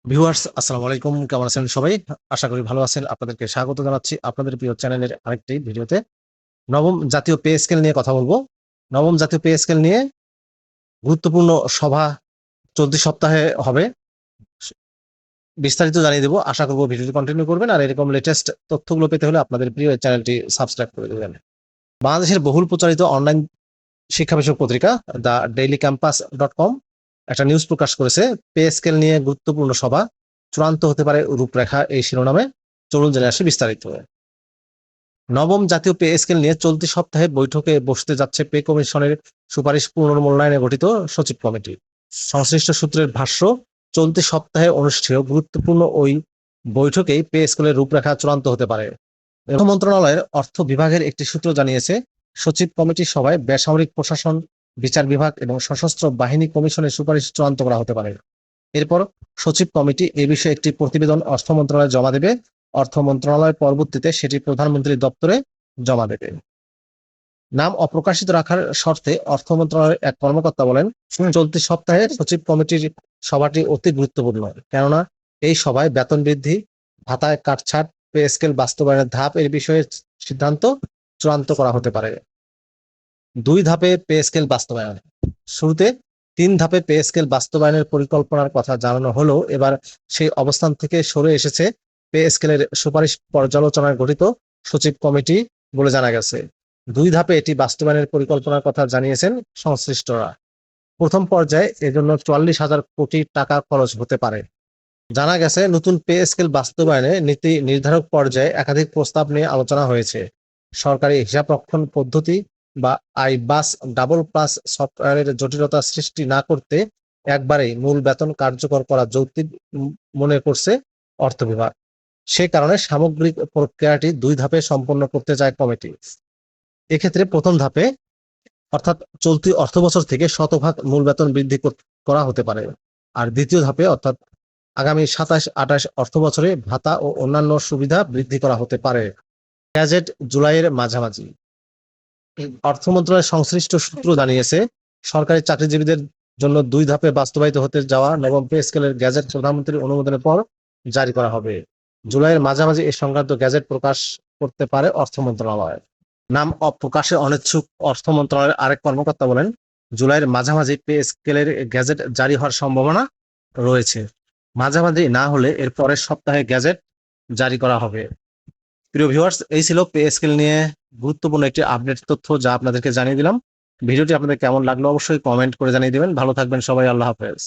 Viewers, আসসালামু আলাইকুম। কেমন আছেন সবাই? আশা করি ভালো আছেন। আপনাদেরকে স্বাগত জানাচ্ছি আপনাদের প্রিয় চ্যানেলের আরেকটি ভিডিওতে। নবম জাতীয় পে স্কেল নিয়ে কথা বলব। নবম জাতীয় পে স্কেল নিয়ে গুরুত্বপূর্ণ সভা চলতি সপ্তাহে হবে। বিস্তারিত জানিয়ে দেব। আশা করব ভিডিওটি কন্টিনিউ করবেন আর এরকম লেটেস্ট তথ্যগুলো পেতে হলে আপনাদের প্রিয় চ্যানেলটি সাবস্ক্রাইব করে দেবেন। বাংলাদেশের বহুল প্রচারিত অনলাইন শিক্ষা বিষয়ক পত্রিকা দ্য ডেইলি ক্যাম্পাস .com একটা নিউজ প্রকাশ করেছে। পে স্কেল নিয়ে গুরুত্বপূর্ণ সভা চূড়ান্ত হতে পারে রূপরেখা এই শিরোনামে। চলুন জেনে আসি বিস্তারিত। নবম জাতীয় পে স্কেল নিয়ে চলতি সপ্তাহে বৈঠকে বসতে যাচ্ছে পে কমিশনের সুপারিশ পুনর্মূল্যায়নে গঠিত সচিব কমিটি। সংশ্লিষ্ট সূত্রের ভাষ্য, চলতি সপ্তাহে অনুষ্ঠেয় গুরুত্বপূর্ণ ওই বৈঠকেই পে স্কেলের রূপরেখা চূড়ান্ত হতে পারে। অর্থ মন্ত্রণালয়ের অর্থ বিভাগের একটি সূত্র জানিয়েছে, সচিব কমিটির সভায় বেসামরিক প্রশাসন, বিচার বিভাগ এবং সশস্ত্র বাহিনী কমিশনের সুপারিশ চূড়ান্ত করা হতে পারে। এরপর সচিব কমিটি এ বিষয়ে একটি প্রতিবেদন অর্থ মন্ত্রণালয়ে জমা দেবে। অর্থ মন্ত্রণালয় পরবর্তীতে সেটি প্রধানমন্ত্রীর দপ্তরে জমা দেবে। নাম অপ্রকাশিত রাখার শর্তে অর্থ মন্ত্রণালয়ের এক কর্মকর্তা বলেন, চলতি সপ্তাহে সচিব কমিটির সভাটি অতি গুরুত্বপূর্ণ, কেননা এই সভায় বেতন বৃদ্ধি, ভাতায় কাটছাট, পে স্কেল বাস্তবায়নের ধাপ এর বিষয়ে সিদ্ধান্ত চূড়ান্ত করা হতে পারে। 2 ধাপে পে স্কেল বাস্তবায়ন। শুরুতে 3 ধাপে পে স্কেল বাস্তবায়নের পরিকল্পনার কথা জানানো হলেও এবার সেই অবস্থান থেকে সরে এসেছে পে স্কেলের সুপারিশ পর্যালোচনায় গঠিত সচিব কমিটি বলে জানা গেছে। 2 ধাপে এটি বাস্তবায়নের পরিকল্পনার কথা জানিয়েছেন সংশ্লিষ্টরা। প্রথম পর্যায়ে এজন্য 44,000 কোটি টাকা খরচ হতে পারে। জানা গেছে, নতুন পে স্কেল বাস্তবায়নে নীতি নির্ধারক পর্যায়ে একাধিক প্রস্তাব নিয়ে আলোচনা হয়েছে। সরকারি হিসাবরক্ষণ পদ্ধতি বা আইবাস ডাবল প্লাস সফটওয়্যারের জটিলতা সৃষ্টি না করতে একবারেই মূল বেতন কার্যকর করা যৌক্তিক মনে করছে অর্থ বিভাগ। সে কারণে সামগ্রিক প্রক্রিয়াটি 2 ধাপে সম্পন্ন করতে চায় কমিটি। এক্ষেত্রে প্রথম ধাপে অর্থাৎ চলতি অর্থবছর থেকে শতভাগ মূল বেতন বৃদ্ধি করা হতে পারে। আর দ্বিতীয় ধাপে অর্থাৎ আগামী 27-28 অর্থবছরে ভাতা ও অন্যান্য সুবিধা বৃদ্ধি করা হতে পারে। গ্যাজেট জুলাইয়ের মাঝামাঝি। অর্থ মন্ত্রণালয়ের সংশ্লিষ্ট সূত্র জানিয়েছে, সরকারি চাকরিজীবীদের জন্য 2 ধাপে বাস্তবায়িত হতে যাওয়া নবম পে স্কেলের গ্যাজেট প্রধানমন্ত্রীর অনুমোদনের পর জারি করা হবে। জুলাইয়ের মাঝামাঝি এ সংক্রান্ত গ্যাজেট প্রকাশ করতে পারে অর্থ মন্ত্রণালয়। নাম অপ্রকাশে অনিচ্ছুক অর্থ মন্ত্রণালয়ের আরেক কর্মকর্তা বলেন, জুলাইয়ের মাঝামাঝি পে স্কেলের গ্যাজেট জারি হওয়ার সম্ভাবনা রয়েছে। মাঝামাঝি না হলে এর পরের সপ্তাহে গ্যাজেট জারি করা হবে। প্রিয় ভিউয়ার্স, এই ছিল পে স্কেল নিয়ে গুরুত্বপূর্ণ একটি আপডেট তথ্য যা আপনাদেরকে জানিয়ে দিলাম। ভিডিওটি আপনাদের কেমন লাগলো অবশ্যই কমেন্ট করে জানিয়ে দিবেন। ভালো থাকবেন সবাই। আল্লাহ হাফেজ।